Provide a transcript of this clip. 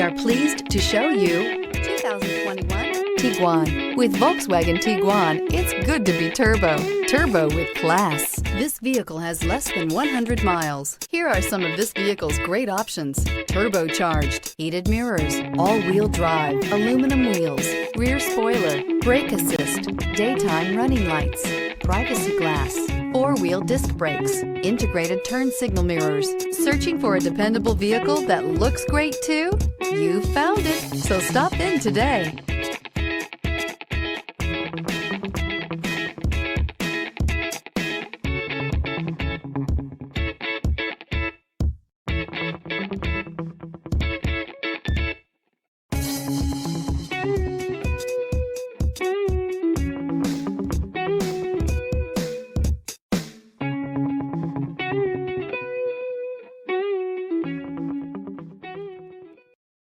are pleased to show you 2021 Tiguan. With Volkswagen Tiguan, it's good to be turbo. Turbo with class. This vehicle has less than 100 miles. Here are some of this vehicle's great options: turbocharged, heated mirrors, all-wheel drive, aluminum wheels, rear spoiler, brake assist, daytime running lights, privacy glass, four-wheel disc brakes, integrated turn signal mirrors. Searching for a dependable vehicle that looks great too? You found it, so stop in today.